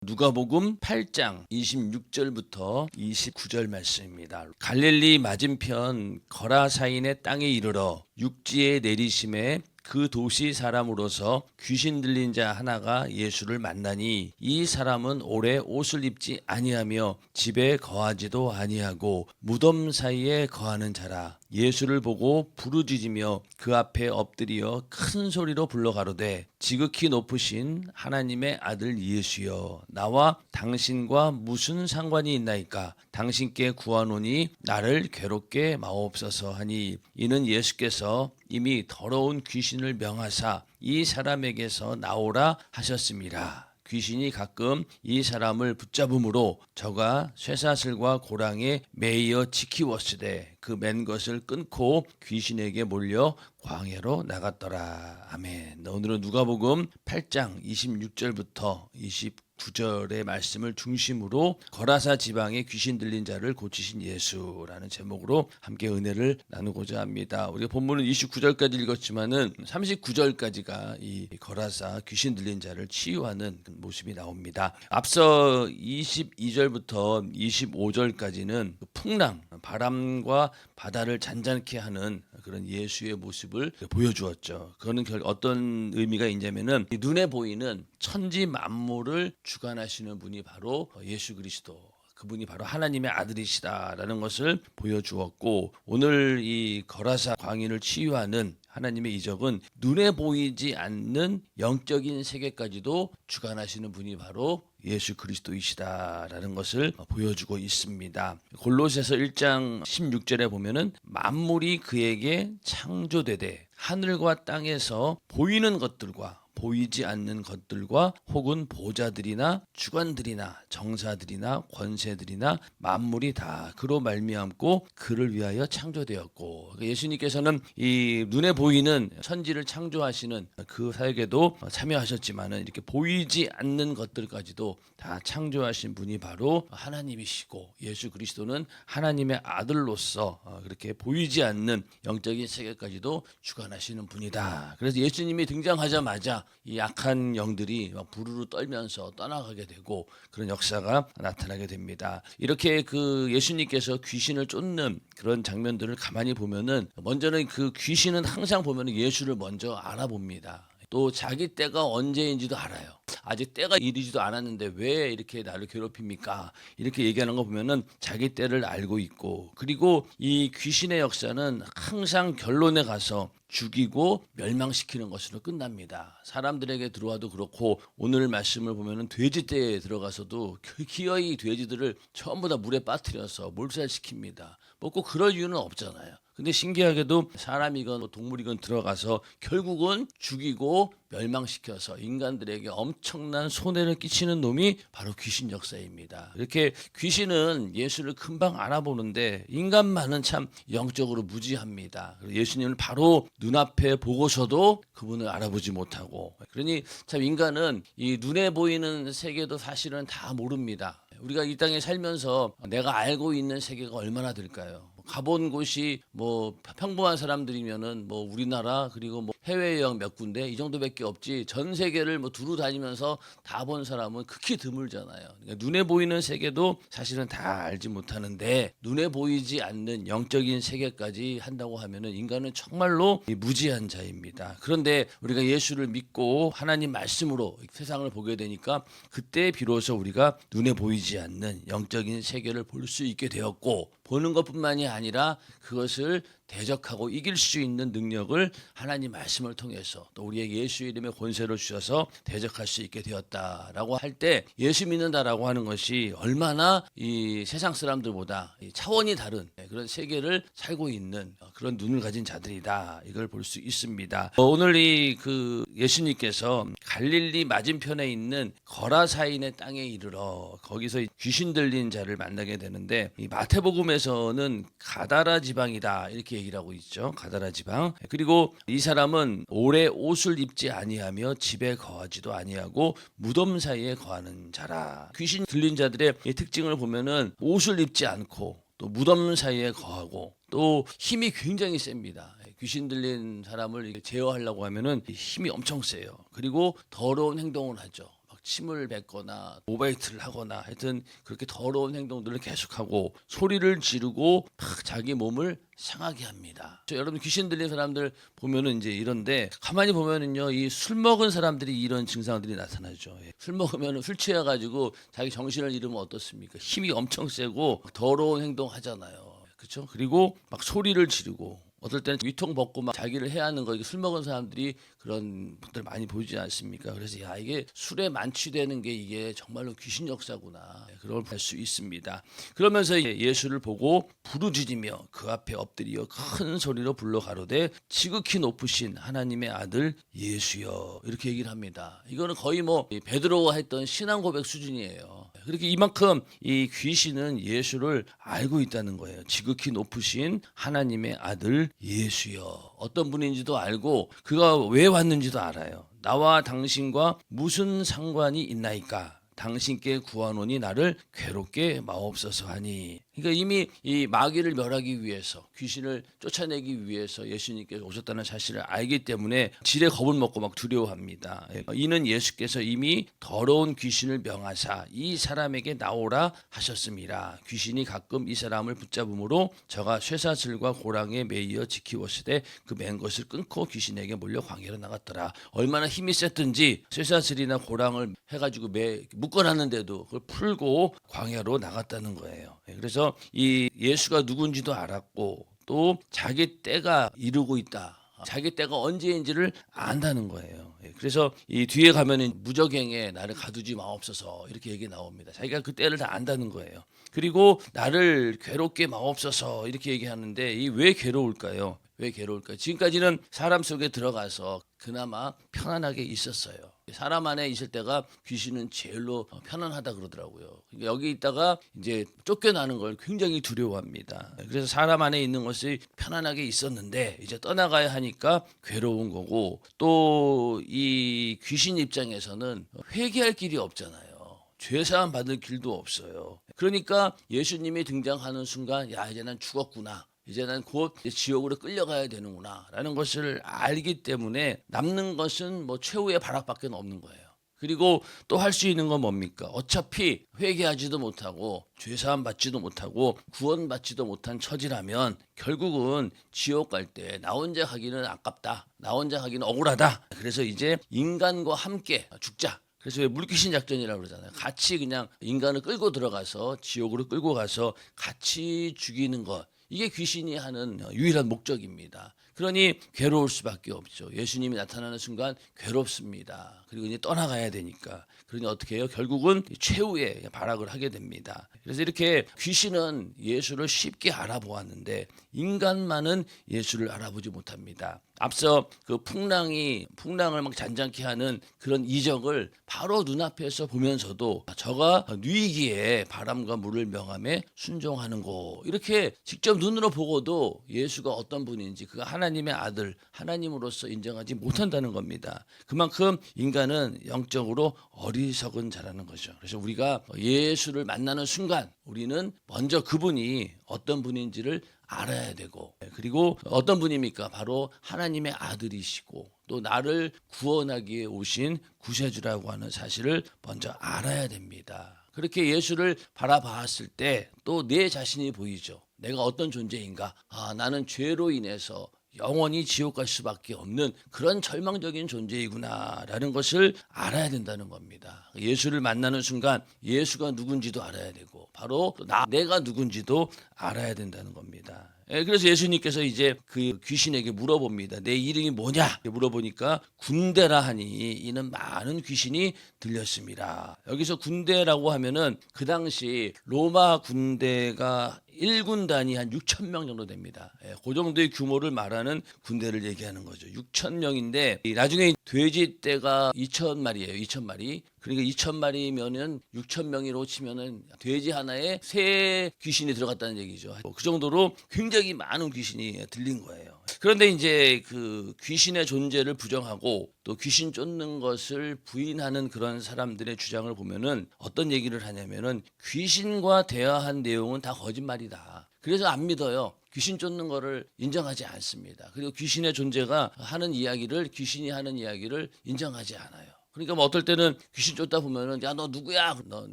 누가복음 8장 26절부터 29절 말씀입니다. 갈릴리 맞은편 거라사인의 땅에 이르러 육지에 내리심에 그 도시 사람으로서 귀신 들린 자 하나가 예수를 만나니 이 사람은 오래 옷을 입지 아니하며 집에 거하지도 아니하고 무덤 사이에 거하는 자라. 예수를 보고 부르짖으며 그 앞에 엎드려 큰 소리로 불러 가로되 지극히 높으신 하나님의 아들 예수여, 나와 당신과 무슨 상관이 있나이까? 당신께 구하노니 나를 괴롭게 마옵소서 하니, 이는 예수께서 이미 더러운 귀신을 명하사 이 사람에게서 나오라 하셨습니다. 귀신이 가끔 이 사람을 붙잡음으로 저가 쇠사슬과 고랑에 매이어 지키웠으되 그 맨 것을 끊고 귀신에게 몰려 광야로 나갔더라. 아멘. 오늘은 누가복음 8장 26절부터 29절의 말씀을 중심으로 거라사 지방에 귀신 들린 자를 고치신 예수라는 제목으로 함께 은혜를 나누고자 합니다. 우리가 본문은 29절까지 읽었지만은 39절까지가 이 거라사 귀신 들린 자를 치유하는 모습이 나옵니다. 앞서 22절부터 25절까지는 풍랑, 바람과 바다를 잔잔케 하는 그런 예수의 모습을 보여주었죠. 그거는 어떤 의미가 있냐면은 눈에 보이는 천지 만물을 주관하시는 분이 바로 예수 그리스도, 그분이 바로 하나님의 아들이시다라는 것을 보여주었고, 오늘 이 거라사 광인을 치유하는 하나님의 이적은 눈에 보이지 않는 영적인 세계까지도 주관하시는 분이 바로 예수 그리스도이시다라는 것을 보여주고 있습니다. 골로새서 1장 16절에 보면은 만물이 그에게 창조되되 하늘과 땅에서 보이는 것들과 보이지 않는 것들과 혹은 보좌들이나 주관들이나 정사들이나 권세들이나 만물이 다 그로 말미암고 그를 위하여 창조되었고, 예수님께서는 이 눈에 보이는 천지를 창조하시는 그 사역에도 참여하셨지만은 이렇게 보이지 않는 것들까지도 다 창조하신 분이 바로 하나님이시고, 예수 그리스도는 하나님의 아들로서 그렇게 보이지 않는 영적인 세계까지도 주관하시는 분이다. 그래서 예수님이 등장하자마자 이 악한 영들이 막 부르르 떨면서 떠나가게 되고 그런 역사가 나타나게 됩니다. 이렇게 그 예수님께서 귀신을 쫓는 그런 장면들을 가만히 보면은, 먼저는 그 귀신은 항상 보면은 예수를 먼저 알아봅니다. 또 자기 때가 언제인지도 알아요. 아직 때가 이르지도 않았는데 왜 이렇게 나를 괴롭힙니까? 이렇게 얘기하는 거 보면은 자기 때를 알고 있고, 그리고 이 귀신의 역사는 항상 결론에 가서 죽이고 멸망시키는 것으로 끝납니다. 사람들에게 들어와도 그렇고, 오늘 말씀을 보면은 돼지 떼에 들어가서도 기어이 돼지들을 전부 다 물에 빠뜨려서 몰살시킵니다. 뭐 꼭 그럴 이유는 없잖아요. 근데 신기하게도 사람이건 동물이건 들어가서 결국은 죽이고 멸망시켜서 인간들에게 엄청난 손해를 끼치는 놈이 바로 귀신 역사입니다. 이렇게 귀신은 예수를 금방 알아보는데 인간만은 참 영적으로 무지합니다. 예수님을 바로 눈앞에 보고서도 그분을 알아보지 못하고, 그러니 참 인간은 이 눈에 보이는 세계도 사실은 다 모릅니다. 우리가 이 땅에 살면서 내가 알고 있는 세계가 얼마나 될까요? 가본 곳이 뭐 평범한 사람들이면은 뭐 우리나라 그리고 뭐 해외여행 몇 군데 이 정도밖에 없지, 전 세계를 뭐 두루 다니면서 다 본 사람은 극히 드물잖아요. 그러니까 눈에 보이는 세계도 사실은 다 알지 못하는데, 눈에 보이지 않는 영적인 세계까지 한다고 하면은 인간은 정말로 무지한 자입니다. 그런데 우리가 예수를 믿고 하나님 말씀으로 세상을 보게 되니까 그때 비로소 우리가 눈에 보이지 않는 영적인 세계를 볼 수 있게 되었고, 보는 것뿐만이 아니라 그것을 대적하고 이길 수 있는 능력을 하나님 말씀을 통해서 또 우리에게 예수 이름의 권세를 주셔서 대적할 수 있게 되었다라고 할 때, 예수 믿는다라고 하는 것이 얼마나 이 세상 사람들보다 차원이 다른 그런 세계를 살고 있는 그런 눈을 가진 자들이다, 이걸 볼 수 있습니다. 오늘 이 그 예수님께서 갈릴리 맞은편에 있는 거라사인의 땅에 이르러 거기서 귀신 들린 자를 만나게 되는데, 이 마태복음에서는 가다라 지방이다 이렇게 얘기를 하고 있죠. 가다라 지방. 그리고 이 사람은 오래 옷을 입지 아니하며 집에 거하지도 아니하고 무덤 사이에 거하는 자라. 귀신 들린 자들의 특징을 보면은 옷을 입지 않고 또 무덤 사이에 거하고 또 힘이 굉장히 셉니다. 귀신 들린 사람을 제어하려고 하면은 힘이 엄청 세요. 그리고 더러운 행동을 하죠. 침을 뱉거나 오바이트를 하거나 하여튼 그렇게 더러운 행동들을 계속하고 소리를 지르고 막 자기 몸을 상하게 합니다. 여러분 귀신 들린 사람들 보면은 이제 이런데 가만히 보면은요 이 술 먹은 사람들이 이런 증상들이 나타나죠. 술 먹으면 술 취해가지고 자기 정신을 잃으면 어떻습니까? 힘이 엄청 세고 더러운 행동 하잖아요. 그렇죠? 그리고 막 소리를 지르고 어떨 때는 위통 벗고 막 자기를 해야 하는 거. 술 먹은 사람들이 그런 분들 많이 보이지 않습니까? 그래서 야 이게 술에 만취되는 게 이게 정말로 귀신 역사구나 그걸 볼 수 있습니다. 그러면서 예수를 보고 부르짖으며 그 앞에 엎드려 큰 소리로 불러 가로되 지극히 높으신 하나님의 아들 예수여 이렇게 얘기를 합니다. 이거는 거의 뭐 베드로가 했던 신앙 고백 수준이에요. 그렇게 이만큼 이 귀신은 예수를 알고 있다는 거예요. 지극히 높으신 하나님의 아들 예수여. 어떤 분인지도 알고 그가 왜 왔는지도 알아요. 나와 당신과 무슨 상관이 있나이까? 당신께 구하노니 나를 괴롭게 마옵소서 하니. 그러니까 이미 이 마귀를 멸하기 위해서 귀신을 쫓아내기 위해서 예수님께서 오셨다는 사실을 알기 때문에 지레 겁을 먹고 막 두려워합니다. 이는 예수께서 이미 더러운 귀신을 명하사 이 사람에게 나오라 하셨습니다. 귀신이 가끔 이 사람을 붙잡음으로 저가 쇠사슬과 고랑에 매이어 지키었으되 그 맨 것을 끊고 귀신에게 몰려 광야로 나갔더라. 얼마나 힘이 셌든지 쇠사슬이나 고랑을 해가지고 묶어놨는데도 그걸 풀고 광야로 나갔다는 거예요. 그래서 이 예수가 누군지도 알았고 또 자기 때가 이르고 있다. 자기 때가 언제인지를 안다는 거예요. 그래서 이 뒤에 가면은 무적행에 나를 가두지 마옵소서 이렇게 얘기 나옵니다. 자기가 그 때를 다 안다는 거예요. 그리고 나를 괴롭게 마옵소서 이렇게 얘기하는데 이 왜 괴로울까요? 왜 괴로울까요? 지금까지는 사람 속에 들어가서 그나마 편안하게 있었어요. 사람 안에 있을 때가 귀신은 제일로 편안하다 그러더라고요. 그러니까 여기 있다가 이제 쫓겨나는 걸 굉장히 두려워합니다. 그래서 사람 안에 있는 것이 편안하게 있었는데 이제 떠나가야 하니까 괴로운 거고 또 이 귀신 입장에서는 회개할 길이 없잖아요. 죄사함 받을 길도 없어요. 그러니까 예수님이 등장하는 순간 야 이제 난 죽었구나. 이제 난 곧 지옥으로 끌려가야 되는구나 라는 것을 알기 때문에 남는 것은 뭐 최후의 발악밖에 없는 거예요. 그리고 또 할 수 있는 건 뭡니까? 어차피 회개하지도 못하고 죄사함 받지도 못하고 구원받지도 못한 처지라면 결국은 지옥 갈 때 나 혼자 가기는 아깝다. 나 혼자 가기는 억울하다. 그래서 이제 인간과 함께 죽자. 그래서 왜 물귀신 작전이라고 그러잖아요. 같이 그냥 인간을 끌고 들어가서 지옥으로 끌고 가서 같이 죽이는 것. 이게 귀신이 하는 유일한 목적입니다. 그러니 괴로울 수밖에 없죠. 예수님이 나타나는 순간 괴롭습니다. 그리고 이제 떠나가야 되니까. 그러니 어떻게 해요? 결국은 최후의 발악을 하게 됩니다. 그래서 이렇게 귀신은 예수를 쉽게 알아보았는데 인간만은 예수를 알아보지 못합니다. 앞서 그 풍랑을 막 잔잔케 하는 그런 이적을 바로 눈앞에서 보면서도 저가 누이기에 바람과 물을 명함에 순종하는 거 이렇게 직접 눈으로 보고도 예수가 어떤 분인지 그가 하나님의 아들 하나님으로서 인정하지 못한다는 겁니다. 그만큼 인간은 영적으로 어리석은 자라는 거죠. 그래서 우리가 예수를 만나는 순간 우리는 먼저 그분이 어떤 분인지를 알아야 되고 그리고 어떤 분입니까? 바로 하나님의 아들이시고 또 나를 구원하기 위해 오신 구세주라고 하는 사실을 먼저 알아야 됩니다. 그렇게 예수를 바라봤을 때 또 내 자신이 보이죠. 내가 어떤 존재인가? 나는 죄로 인해서 영원히 지옥 갈 수밖에 없는 그런 절망적인 존재이구나라는 것을 알아야 된다는 겁니다. 예수를 만나는 순간 예수가 누군지도 알아야 되고 바로 내가 누군지도 알아야 된다는 겁니다. 그래서 예수님께서 이제 그 귀신에게 물어봅니다. 내 이름이 뭐냐? 물어보니까 군대라 하니 이는 많은 귀신이 들렸습니다. 여기서 군대라고 하면은 그 당시 로마 군대가 1군단이 한 6천 명 정도 됩니다. 그 정도의 규모를 말하는 군대를 얘기하는 거죠. 6천 명인데 나중에 돼지 떼가 2천 마리예요. 2천 마리. 그러니까 2천 마리면은 6천 명으로 치면은 돼지 하나에 새 귀신이 들어갔다는 얘기죠. 그 정도로 굉장히 많은 귀신이 들린 거예요. 그런데 이제 그 귀신의 존재를 부정하고 또 귀신 쫓는 것을 부인하는 그런 사람들의 주장을 보면은 어떤 얘기를 하냐면은 귀신과 대화한 내용은 다 거짓말이다. 그래서 안 믿어요. 귀신 쫓는 거를 인정하지 않습니다. 그리고 귀신의 존재가 하는 이야기를 귀신이 하는 이야기를 인정하지 않아요. 그러니까 뭐 어떨 때는 귀신 쫓다 보면은 야 너 누구야? 너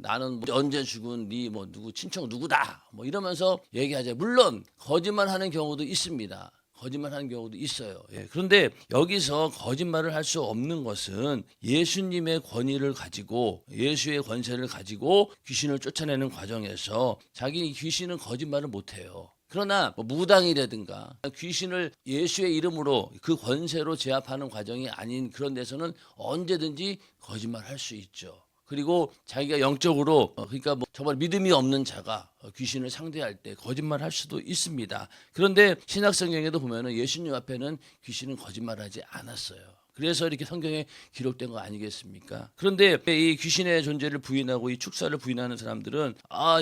나는 뭐 언제 죽은 네 뭐 누구 친척 누구다? 뭐 이러면서 얘기하죠. 물론 거짓말하는 경우도 있습니다. 거짓말하는 경우도 있어요. 예. 그런데 여기서 거짓말을 할 수 없는 것은 예수님의 권위를 가지고 예수의 권세를 가지고 귀신을 쫓아내는 과정에서 자기 귀신은 거짓말을 못해요. 그러나 뭐 무당이라든가 귀신을 예수의 이름으로 그 권세로 제압하는 과정이 아닌 그런 데서는 언제든지 거짓말할 수 있죠. 그리고 자기가 영적으로 그러니까 뭐 정말 믿음이 없는 자가 귀신을 상대할 때 거짓말할 수도 있습니다. 그런데 신약 성경에도 보면은 예수님 앞에는 귀신은 거짓말하지 않았어요. 그래서 이렇게 성경에 기록된 거 아니겠습니까? 그런데 이 귀신의 존재를 부인하고 이 축사를 부인하는 사람들은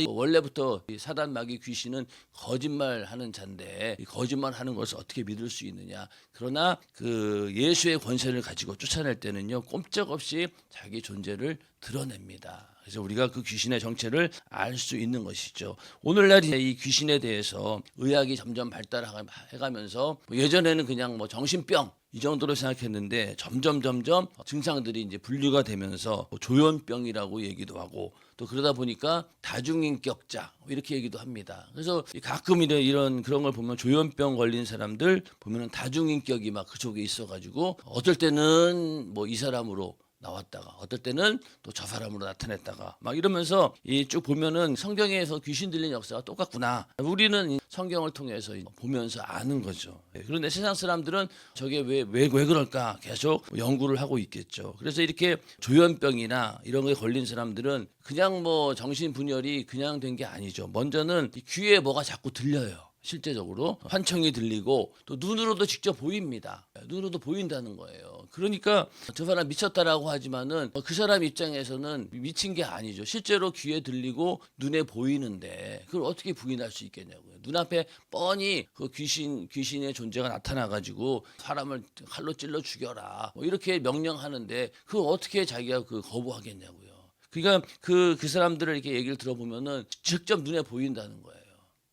원래부터 이 사단 마귀 귀신은 거짓말하는 자인데 이 거짓말하는 것을 어떻게 믿을 수 있느냐? 그러나 그 예수의 권세를 가지고 쫓아낼 때는요 꼼짝없이 자기 존재를 드러냅니다. 그래서 우리가 그 귀신의 정체를 알 수 있는 것이죠. 오늘날 이 귀신에 대해서 의학이 점점 발달해가면서 예전에는 그냥 뭐 정신병 이 정도로 생각했는데 점점 증상들이 이제 분류가 되면서 조현병이라고 얘기도 하고 또 그러다 보니까 다중인격자 이렇게 얘기도 합니다. 그래서 가끔 이런 그런 걸 보면 조현병 걸린 사람들 보면은 다중인격이 막 그쪽에 있어가지고 어떨 때는 뭐 이 사람으로 나왔다가 어떨 때는 또 저 사람으로 나타냈다가 막 이러면서 이 쭉 보면은 성경에서 귀신 들린 역사가 똑같구나. 우리는 성경을 통해서 보면서 아는 거죠. 그런데 세상 사람들은 저게 왜 그럴까 계속 연구를 하고 있겠죠. 그래서 이렇게 조현병이나 이런 거에 걸린 사람들은 그냥 뭐 정신분열이 그냥 된 게 아니죠. 먼저는 귀에 뭐가 자꾸 들려요. 실제적으로 환청이 들리고 또 눈으로도 직접 보입니다. 눈으로도 보인다는 거예요. 그러니까 저 사람 미쳤다라고 하지만은 그 사람 입장에서는 미친 게 아니죠. 실제로 귀에 들리고 눈에 보이는데 그걸 어떻게 부인할 수 있겠냐고요. 눈앞에 뻔히 그 귀신의 존재가 나타나가지고 사람을 칼로 찔러 죽여라 뭐 이렇게 명령하는데 그걸 어떻게 자기가 그 거부하겠냐고요. 그러니까 그 사람들을 이렇게 얘기를 들어보면은 직접 눈에 보인다는 거예요.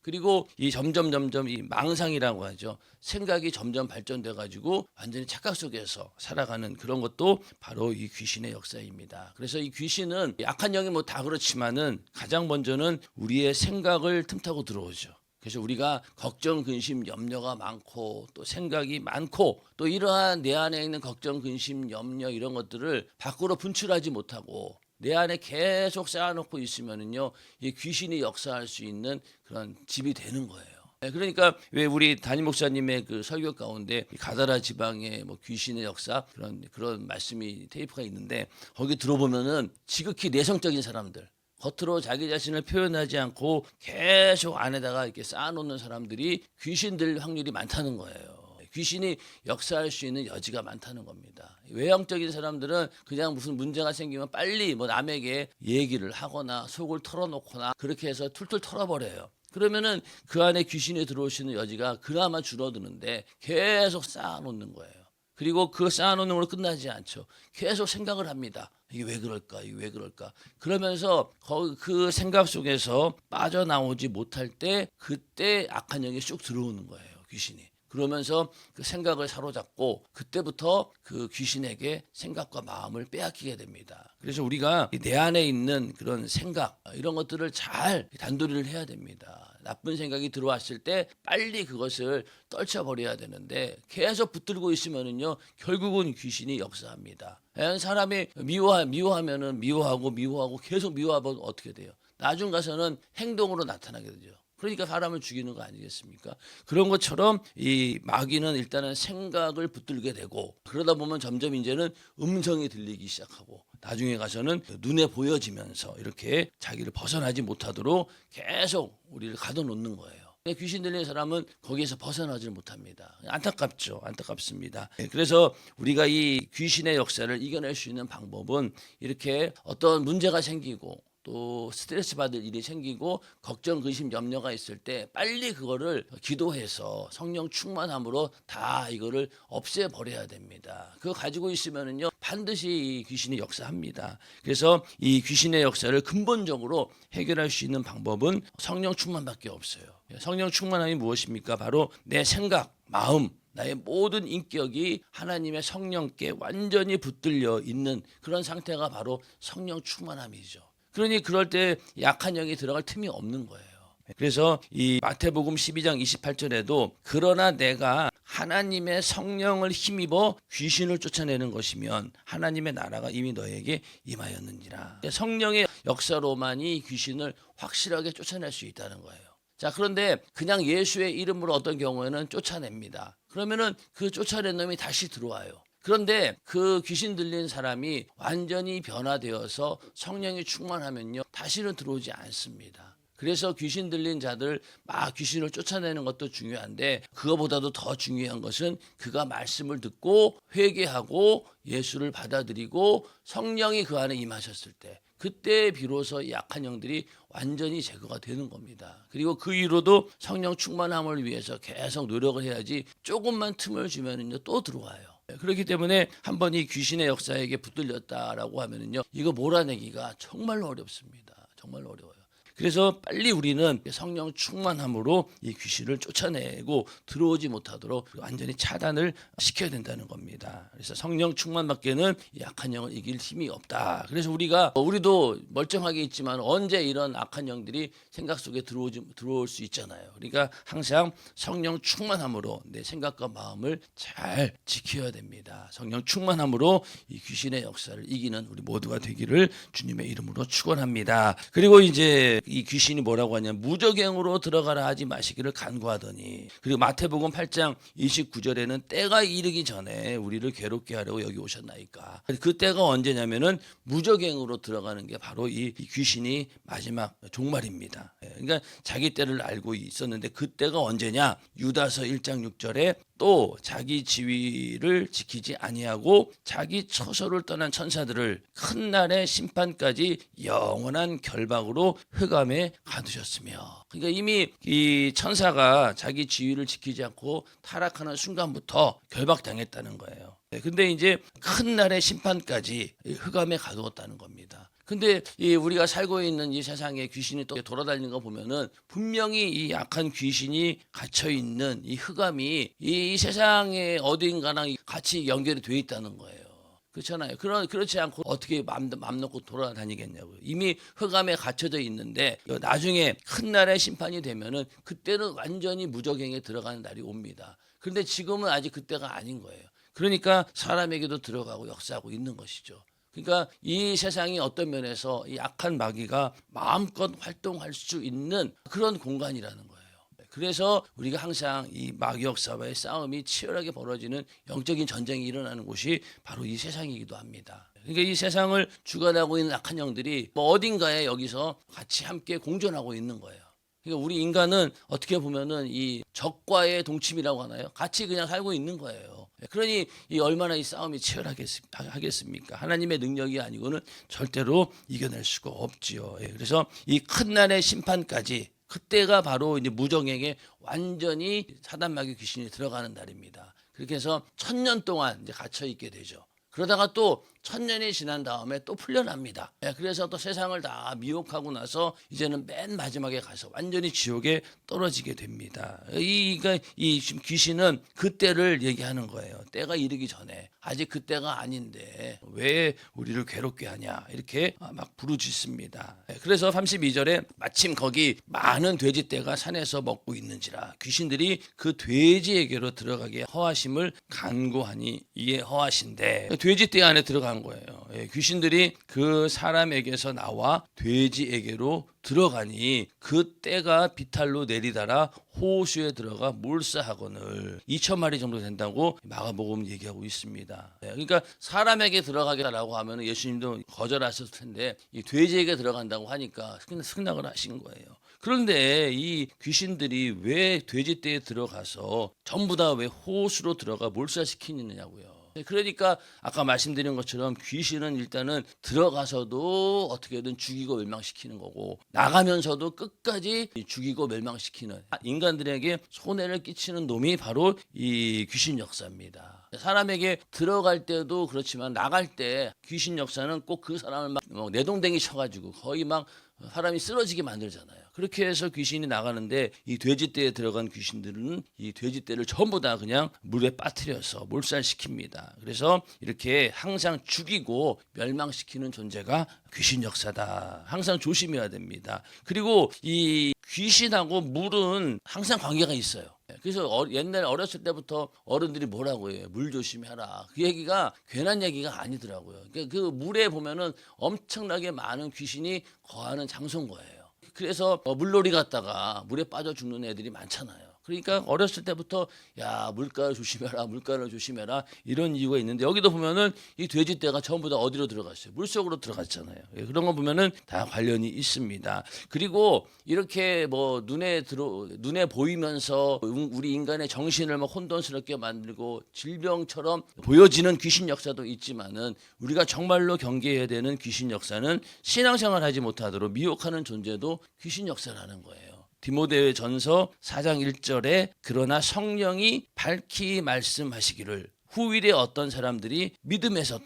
그리고 이 점점 이 망상이라고 하죠. 생각이 점점 발전돼 가지고 완전히 착각 속에서 살아가는 그런 것도 바로 이 귀신의 역사입니다. 그래서 이 귀신은 약한 영이 뭐 다 그렇지만은 가장 먼저는 우리의 생각을 틈타고 들어오죠. 그래서 우리가 걱정, 근심, 염려가 많고 또 생각이 많고 또 이러한 내 안에 있는 걱정, 근심, 염려 이런 것들을 밖으로 분출하지 못하고 내 안에 계속 쌓아놓고 있으면은요, 이 귀신이 역사할 수 있는 그런 집이 되는 거예요. 그러니까 왜 우리 담임 목사님의 그 설교 가운데 가다라 지방의 뭐 귀신의 역사 그런 말씀이 테이프가 있는데 거기 들어보면은 지극히 내성적인 사람들. 겉으로 자기 자신을 표현하지 않고 계속 안에다가 이렇게 쌓아놓는 사람들이 귀신 들 확률이 많다는 거예요. 귀신이 역사할 수 있는 여지가 많다는 겁니다. 외형적인 사람들은 그냥 무슨 문제가 생기면 빨리 뭐 남에게 얘기를 하거나 속을 털어놓거나 그렇게 해서 툴툴 털어버려요. 그러면은 그 안에 귀신이 들어올 수 있는 여지가 그나마 줄어드는데 계속 쌓아놓는 거예요. 그리고 그 쌓아놓는 걸로 끝나지 않죠. 계속 생각을 합니다. 이게 왜 그럴까? 이게 왜 그럴까? 그러면서 그 생각 속에서 빠져나오지 못할 때 그때 악한 영이 쑥 들어오는 거예요. 귀신이. 그러면서 그 생각을 사로잡고 그때부터 그 귀신에게 생각과 마음을 빼앗기게 됩니다. 그래서 우리가 내 안에 있는 그런 생각 이런 것들을 잘 단도리를 해야 됩니다. 나쁜 생각이 들어왔을 때 빨리 그것을 떨쳐버려야 되는데 계속 붙들고 있으면은요 결국은 귀신이 역사합니다. 사람이 미워하면은 미워하고 계속 미워하면 어떻게 돼요? 나중 가서는 행동으로 나타나게 되죠. 그러니까 사람을 죽이는 거 아니겠습니까? 그런 것처럼 이 마귀는 일단은 생각을 붙들게 되고 그러다 보면 점점 이제는 음성이 들리기 시작하고 나중에 가서는 눈에 보여지면서 이렇게 자기를 벗어나지 못하도록 계속 우리를 가둬놓는 거예요. 귀신 들린 사람은 거기에서 벗어나질 못합니다. 안타깝죠. 안타깝습니다. 그래서 우리가 이 귀신의 역사를 이겨낼 수 있는 방법은 이렇게 어떤 문제가 생기고 또 스트레스 받을 일이 생기고 걱정, 근심, 염려가 있을 때 빨리 그거를 기도해서 성령 충만함으로 다 이거를 없애버려야 됩니다. 그거 가지고 있으면은요 반드시 이 귀신이 역사합니다. 그래서 이 귀신의 역사를 근본적으로 해결할 수 있는 방법은 성령 충만밖에 없어요. 성령 충만함이 무엇입니까? 바로 내 생각, 마음, 나의 모든 인격이 하나님의 성령께 완전히 붙들려 있는 그런 상태가 바로 성령 충만함이죠. 그러니 그럴 때 약한 영이 들어갈 틈이 없는 거예요. 그래서 이 마태복음 12장 28절에도 그러나 내가 하나님의 성령을 힘입어 귀신을 쫓아내는 것이면 하나님의 나라가 이미 너에게 임하였느니라. 성령의 역사로만이 귀신을 확실하게 쫓아낼 수 있다는 거예요. 자, 그런데 그냥 예수의 이름으로 어떤 경우에는 쫓아냅니다. 그러면은 그 쫓아낸 놈이 다시 들어와요. 그런데 그 귀신 들린 사람이 완전히 변화되어서 성령이 충만하면요, 다시는 들어오지 않습니다. 그래서 귀신 들린 자들 막 귀신을 쫓아내는 것도 중요한데 그거보다도 더 중요한 것은 그가 말씀을 듣고 회개하고 예수를 받아들이고 성령이 그 안에 임하셨을 때 그때 비로소 약한 영들이 완전히 제거가 되는 겁니다. 그리고 그 이후로도 성령 충만함을 위해서 계속 노력을 해야지 조금만 틈을 주면은요 또 들어와요. 그렇기 때문에 한번 이 귀신의 역사에게 붙들렸다라고 하면은요 이거 몰아내기가 정말로 어렵습니다. 정말로 어려워요. 그래서 빨리 우리는 성령 충만함으로 이 귀신을 쫓아내고 들어오지 못하도록 완전히 차단을 시켜야 된다는 겁니다. 그래서 성령 충만밖에는 약한 영을 이길 힘이 없다. 그래서 우리도 멀쩡하게 있지만 언제 이런 악한 영들이 생각 속에 들어올 수 있잖아요. 그러니까 항상 성령 충만함으로 내 생각과 마음을 잘 지켜야 됩니다. 성령 충만함으로 이 귀신의 역사를 이기는 우리 모두가 되기를 주님의 이름으로 축원합니다. 그리고 이제 이 귀신이 뭐라고 하냐면 무저갱으로 들어가라 하지 마시기를 간구하더니, 그리고 마태복음 8장 29절에는 때가 이르기 전에 우리를 괴롭게 하려고 여기 오셨나이까. 그 때가 언제냐면은 무저갱으로 들어가는 게 바로 이 귀신이 마지막 종말입니다. 그러니까 자기 때를 알고 있었는데 그 때가 언제냐? 유다서 1장 6절에 또 자기 지위를 지키지 아니하고 자기 처소를 떠난 천사들을 큰 날의 심판까지 영원한 결박으로 흑암에 가두셨으며, 그러니까 이미 이 천사가 자기 지위를 지키지 않고 타락하는 순간부터 결박당했다는 거예요. 근데 이제 큰 날의 심판까지 흑암에 가두었다는 겁니다. 근데 우리가 살고 있는 이 세상에 귀신이 또 돌아다니는 거 보면은 분명히 이 악한 귀신이 갇혀 있는 이 흑암이 이 세상에 어딘가랑 같이 연결이 돼 있다는 거예요. 그렇잖아요. 그렇지 않고 어떻게 맘 놓고 돌아다니겠냐고요. 이미 흑암에 갇혀져 있는데 나중에 큰 날의 심판이 되면은 그때는 완전히 무저갱에 들어가는 날이 옵니다. 그런데 지금은 아직 그때가 아닌 거예요. 그러니까 사람에게도 들어가고 역사하고 있는 것이죠. 그러니까 이 세상이 어떤 면에서 이 악한 마귀가 마음껏 활동할 수 있는 그런 공간이라는 거예요. 그래서 우리가 항상 이 마귀 역사와의 싸움이 치열하게 벌어지는 영적인 전쟁이 일어나는 곳이 바로 이 세상이기도 합니다. 그러니까 이 세상을 주관하고 있는 악한 영들이 뭐 어딘가에 여기서 같이 함께 공존하고 있는 거예요. 그러니까 우리 인간은 어떻게 보면은 이 적과의 동침이라고 하나요? 같이 그냥 살고 있는 거예요. 그러니 이 얼마나 이 싸움이 치열하겠습니까? 하나님의 능력이 아니고는 절대로 이겨낼 수가 없지요. 그래서 이 큰 날의 심판까지 그때가 바로 이제 무정에게 완전히 사단마귀 귀신이 들어가는 날입니다. 그렇게 해서 1000년 동안 이제 갇혀 있게 되죠. 그러다가 또 1000년이 지난 다음에 또 풀려납니다. 그래서 또 세상을 다 미혹하고 나서 이제는 맨 마지막에 가서 완전히 지옥에 떨어지게 됩니다. 그러니까 이 지금 귀신은 그때를 얘기하는 거예요. 때가 이르기 전에 아직 그때가 아닌데 왜 우리를 괴롭게 하냐 이렇게 막 부르짖습니다. 그래서 32절에 마침 거기 많은 돼지떼가 산에서 먹고 있는지라 귀신들이 그 돼지에게로 들어가게 허하심을 간구하니 이에 허하신데 돼지떼 안에 들어간 거예요. 귀신들이 그 사람에게서 나와 돼지에게로 들어가니 그 떼가 비탈로 내리다라 호수에 들어가 몰사하거늘 2000마리 정도 된다고 마가복음 얘기하고 있습니다. 그러니까 사람에게 들어가겠다라고 하면 예수님도 거절하셨을 텐데 이 돼지에게 들어간다고 하니까 승낙을 하신 거예요. 그런데 이 귀신들이 왜 돼지떼에 들어가서 전부 다 왜 호수로 들어가 몰사시키느냐고요. 그러니까 아까 말씀드린 것처럼 귀신은 일단은 들어가서도 어떻게든 죽이고 멸망시키는 거고 나가면서도 끝까지 죽이고 멸망시키는 인간들에게 손해를 끼치는 놈이 바로 이 귀신 역사입니다. 사람에게 들어갈 때도 그렇지만 나갈 때 귀신 역사는 꼭 그 사람을 막 내동댕이 쳐가지고 거의 막 사람이 쓰러지게 만들잖아요. 그렇게 해서 귀신이 나가는데 이 돼지떼에 들어간 귀신들은 이 돼지떼를 전부 다 그냥 물에 빠뜨려서 몰살시킵니다. 그래서 이렇게 항상 죽이고 멸망시키는 존재가 귀신 역사다. 항상 조심해야 됩니다. 그리고 이 귀신하고 물은 항상 관계가 있어요. 그래서 옛날 어렸을 때부터 어른들이 뭐라고 해요? 물 조심해라. 그 얘기가 괜한 얘기가 아니더라고요. 그 물에 보면은 엄청나게 많은 귀신이 거하는 장소인 거예요. 그래서 물놀이 갔다가 물에 빠져 죽는 애들이 많잖아요. 그러니까 어렸을 때부터 야 물가를 조심해라, 물가를 조심해라 이런 이유가 있는데 여기도 보면은 이 돼지떼가 전부 다 어디로 들어갔어요? 물속으로 들어갔잖아요. 그런 거 보면은 다 관련이 있습니다. 그리고 이렇게 뭐 눈에 보이면서 우리 인간의 정신을 막 혼돈스럽게 만들고 질병처럼 보여지는 귀신 역사도 있지만은 우리가 정말로 경계해야 되는 귀신 역사는 신앙생활하지 못하도록 미혹하는 존재도 귀신 역사라는 거예요. 디모데전서 4장 1절에 그러나 성령이 밝히 말씀하시기를 후일에 어떤 사람들이 믿음에서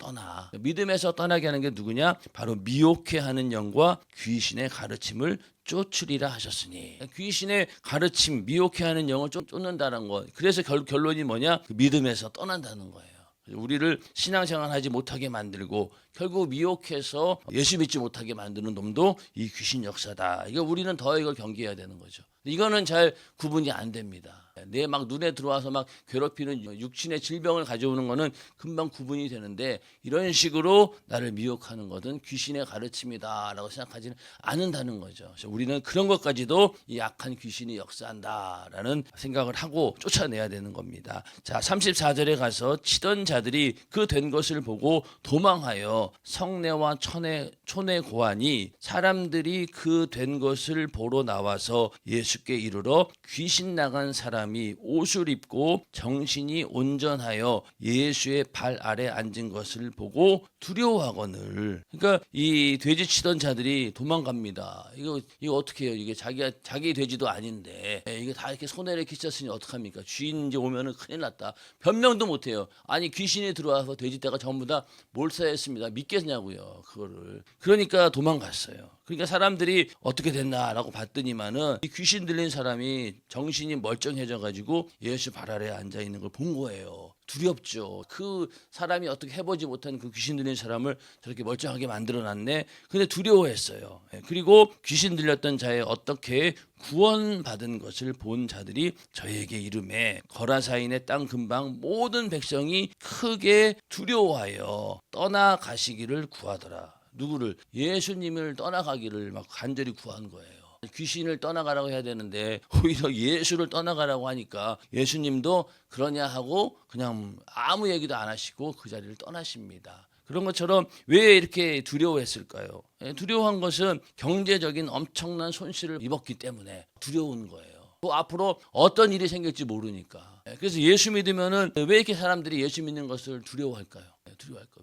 떠나게 하는 게 누구냐? 바로 미혹해 하는 영과 귀신의 가르침을 쫓으리라 하셨으니 귀신의 가르침, 미혹해 하는 영을 쫓는다는 거. 그래서 결론이 뭐냐? 믿음에서 떠난다는 거예요. 우리를 신앙생활하지 못하게 만들고 결국 미혹해서 예수 믿지 못하게 만드는 놈도 이 귀신 역사다. 이거 우리는 더 이걸 경계해야 되는 거죠. 이거는 잘 구분이 안 됩니다. 내 막 눈에 들어와서 막 괴롭히는 육신의 질병을 가져오는 거는 금방 구분이 되는데 이런 식으로 나를 미혹하는 것은 귀신의 가르침이다라고 생각하지는 않는다는 거죠. 그래서 우리는 그런 것까지도 이 악한 귀신이 역사한다라는 생각을 하고 쫓아내야 되는 겁니다. 자, 34절에 가서 치던 자들이 그 된 것을 보고 도망하여 성내와 촌에 고하니 사람들이 그 된 것을 보러 나와서 예수께 이르러 귀신 나간 사람이 옷을 입고 정신이 온전하여 예수의 발 아래 앉은 것을 보고 두려워하거늘. 그러니까 이 돼지 치던 자들이 도망갑니다. 이거 어떻게 해요? 이게 자기 돼지도 아닌데 이게 다 이렇게 손해를 끼쳤으니 어떡합니까? 주인 이제 오면은 큰일 났다. 변명도 못 해요. 아니 귀신이 들어와서 돼지떼가 전부 다 몰살했습니다. 믿겠냐고요, 그거를. 그러니까 도망갔어요. 그러니까 사람들이 어떻게 됐나라고 봤더니만은 이 귀신 들린 사람이 정신이 멀쩡해져 가지고 예수 발 아래에 앉아 있는 걸 본 거예요. 두렵죠. 그 사람이 어떻게 해보지 못한 그 귀신 들린 사람을 저렇게 멀쩡하게 만들어놨네. 근데 두려워했어요. 그리고 귀신 들렸던 자의 어떻게 구원받은 것을 본 자들이 저에게 이르매 거라사인의 땅 근방 모든 백성이 크게 두려워하여 떠나가시기를 구하더라. 누구를? 예수님을 떠나가기를 막 간절히 구한 거예요. 귀신을 떠나가라고 해야 되는데 오히려 예수를 떠나가라고 하니까 예수님도 그러냐 하고 그냥 아무 얘기도 안 하시고 그 자리를 떠나십니다. 그런 것처럼 왜 이렇게 두려워했을까요? 두려워한 것은 경제적인 엄청난 손실을 입었기 때문에 두려운 거예요. 또 앞으로 어떤 일이 생길지 모르니까. 그래서 예수 믿으면은 왜 이렇게 사람들이 예수 믿는 것을 두려워할까요?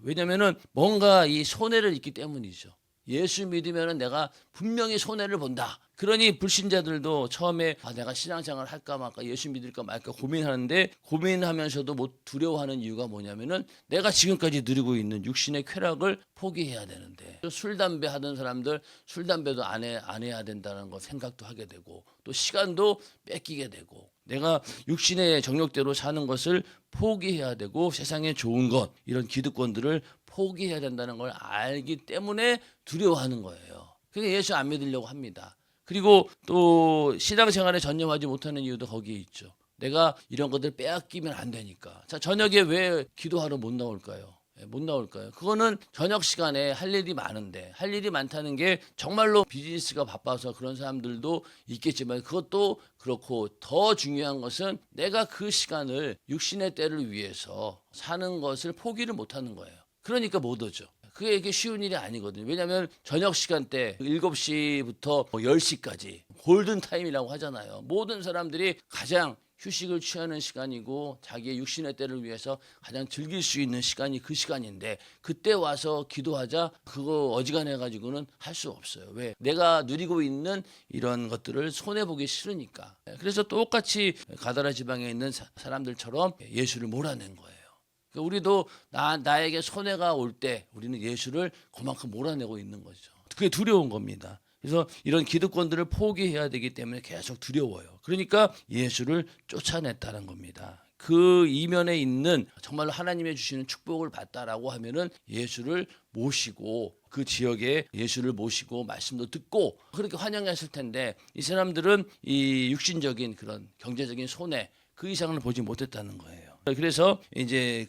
왜냐면은 뭔가 이 손해를 입기 때문이죠. 예수 믿으면 내가 분명히 손해를 본다. 그러니 불신자들도 처음에 내가 신앙생활 할까 말까 예수 믿을까 말까 고민하는데 고민하면서도 못 두려워하는 이유가 뭐냐면은 내가 지금까지 누리고 있는 육신의 쾌락을 포기해야 되는데 술 담배 하던 사람들 술 담배도 안 해야 된다는 거 생각도 하게 되고 또 시간도 뺏기게 되고 내가 육신의 정욕대로 사는 것을 포기해야 되고 세상에 좋은 것 이런 기득권들을 포기해야 된다는 걸 알기 때문에 두려워하는 거예요. 그러니까 예수 안 믿으려고 합니다. 그리고 또 신앙생활에 전념하지 못하는 이유도 거기에 있죠. 내가 이런 것들 빼앗기면 안 되니까. 자, 저녁에 왜 기도하러 못 나올까요? 못 나올까요? 그거는 저녁 시간에 할 일이 많은데 할 일이 많다는 게 정말로 비즈니스가 바빠서 그런 사람들도 있겠지만 그것도 그렇고 더 중요한 것은 내가 그 시간을 육신의 때를 위해서 사는 것을 포기를 못하는 거예요. 그러니까 못 오죠. 그게 이게 쉬운 일이 아니거든요. 왜냐하면 저녁 시간대 7시부터 10시까지 골든타임이라고 하잖아요. 모든 사람들이 가장 휴식을 취하는 시간이고 자기의 육신의 때를 위해서 가장 즐길 수 있는 시간이 그 시간인데 그때 와서 기도하자 그거 어지간해 가지고는 할 수 없어요. 왜? 내가 누리고 있는 이런 것들을 손해보기 싫으니까. 그래서 똑같이 가다라 지방에 있는 사람들처럼 예수를 몰아낸 거예요. 우리도 나에게 손해가 올 때 우리는 예수를 그만큼 몰아내고 있는 거죠. 그게 두려운 겁니다. 그래서 이런 기득권들을 포기해야 되기 때문에 계속 두려워요. 그러니까 예수를 쫓아냈다는 겁니다. 그 이면에 있는 정말로 하나님의 주시는 축복을 받다라고 하면은 예수를 모시고 그 지역에 예수를 모시고 말씀도 듣고 그렇게 환영했을 텐데 이 사람들은 이 육신적인 그런 경제적인 손해 그 이상을 보지 못했다는 거예요. 그래서 이제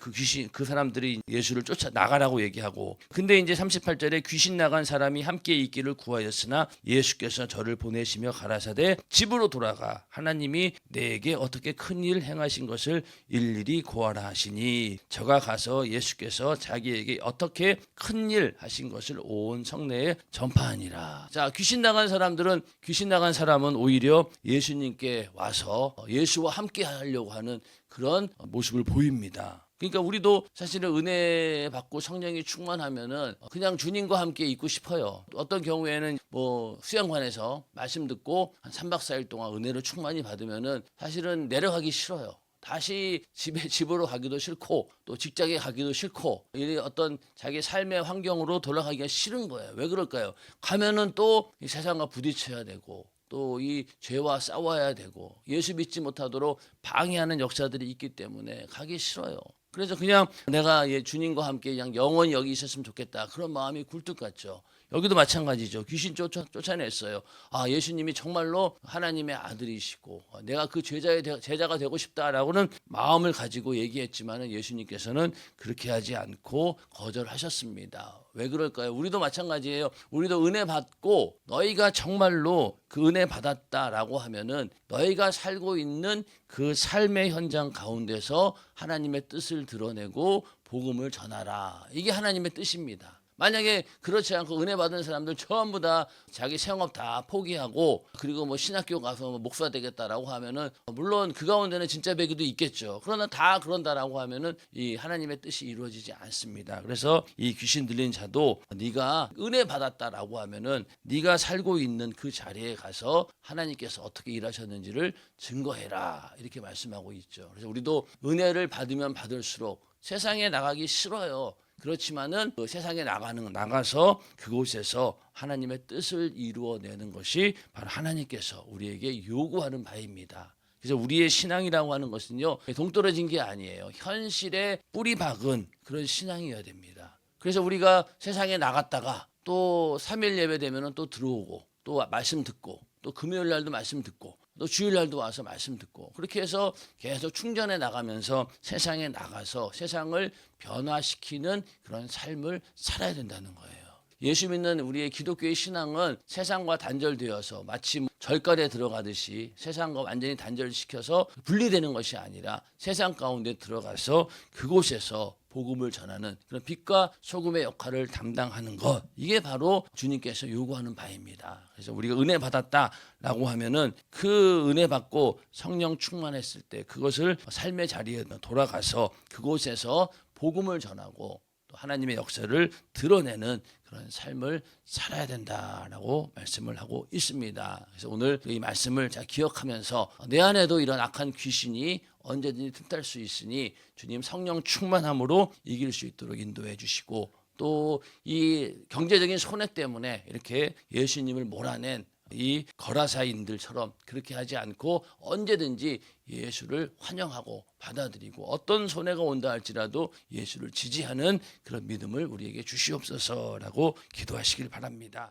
그 사람들이 예수를 쫓아 나가라고 얘기하고 근데 이제 38절에 귀신 나간 사람이 함께 있기를 구하였으나 예수께서 저를 보내시며 가라사대 집으로 돌아가 하나님이 내게 어떻게 큰 일 행하신 것을 일일이 고하라 하시니 저가 가서 예수께서 자기에게 어떻게 큰 일 하신 것을 온 성내에 전파하니라. 자, 귀신 나간 사람은 오히려 예수님께 와서 예수와 함께 하려고 하는 그런 모습을 보입니다. 그러니까 우리도 사실은 은혜 받고 성령이 충만하면은 그냥 주님과 함께 있고 싶어요. 어떤 경우에는 뭐 수양관에서 말씀 듣고 한 3박 4일 동안 은혜를 충만히 받으면은 사실은 내려가기 싫어요. 다시 집으로 가기도 싫고 또 직장에 가기도 싫고 이 어떤 자기 삶의 환경으로 돌아가기가 싫은 거예요. 왜 그럴까요? 가면은 또 이 세상과 부딪혀야 되고 또 이 죄와 싸워야 되고 예수 믿지 못하도록 방해하는 역사들이 있기 때문에 가기 싫어요. 그래서 그냥 내가 주님과 함께 그냥 영원히 여기 있었으면 좋겠다. 그런 마음이 굴뚝 같죠. 여기도 마찬가지죠. 귀신 쫓아냈어요. 아, 예수님이 정말로 하나님의 아들이시고 내가 그 제자가 되고 싶다라고는 마음을 가지고 얘기했지만 예수님께서는 그렇게 하지 않고 거절하셨습니다. 왜 그럴까요? 우리도 마찬가지예요. 우리도 은혜 받고 너희가 정말로 그 은혜 받았다라고 하면은 너희가 살고 있는 그 삶의 현장 가운데서 하나님의 뜻을 드러내고 복음을 전하라. 이게 하나님의 뜻입니다. 만약에 그렇지 않고 은혜 받은 사람들 전부 다 자기 생업 다 포기하고 그리고 뭐 신학교 가서 뭐 목사 되겠다라고 하면은 물론 그 가운데는 진짜 배기도 있겠죠. 그러나 다 그런다라고 하면은 이 하나님의 뜻이 이루어지지 않습니다. 그래서 이 귀신 들린 자도 네가 은혜 받았다라고 하면은 네가 살고 있는 그 자리에 가서 하나님께서 어떻게 일하셨는지를 증거해라 이렇게 말씀하고 있죠. 그래서 우리도 은혜를 받으면 받을수록 세상에 나가기 싫어요. 그렇지만은 그 세상에 나가서 그곳에서 하나님의 뜻을 이루어내는 것이 바로 하나님께서 우리에게 요구하는 바입니다. 그래서 우리의 신앙이라고 하는 것은요 동떨어진 게 아니에요. 현실에 뿌리 박은 그런 신앙이어야 됩니다. 그래서 우리가 세상에 나갔다가 또 3일 예배 되면은 또 들어오고 또 말씀 듣고 또 금요일 날도 말씀 듣고 또 주일 날도 와서 말씀 듣고 그렇게 해서 계속 충전해 나가면서 세상에 나가서 세상을 변화시키는 그런 삶을 살아야 된다는 거예요. 예수 믿는 우리의 기독교의 신앙은 세상과 단절되어서 마치 절간에 들어가듯이 세상과 완전히 단절시켜서 분리되는 것이 아니라 세상 가운데 들어가서 그곳에서 복음을 전하는 그런 빛과 소금의 역할을 담당하는 것 이게 바로 주님께서 요구하는 바입니다. 그래서 우리가 은혜 받았다라고 하면은 그 은혜 받고 성령 충만했을 때 그것을 삶의 자리에 돌아가서 그곳에서 복음을 전하고 또 하나님의 역사를 드러내는 그런 삶을 살아야 된다라고 말씀을 하고 있습니다. 그래서 오늘 이 말씀을 잘 기억하면서 내 안에도 이런 악한 귀신이 언제든지 틈탈 수 있으니 주님 성령 충만함으로 이길 수 있도록 인도해 주시고 또 이 경제적인 손해 때문에 이렇게 예수님을 몰아낸 이 거라사인들처럼 그렇게 하지 않고 언제든지 예수를 환영하고 받아들이고 어떤 손해가 온다 할지라도 예수를 지지하는 그런 믿음을 우리에게 주시옵소서라고 기도하시길 바랍니다.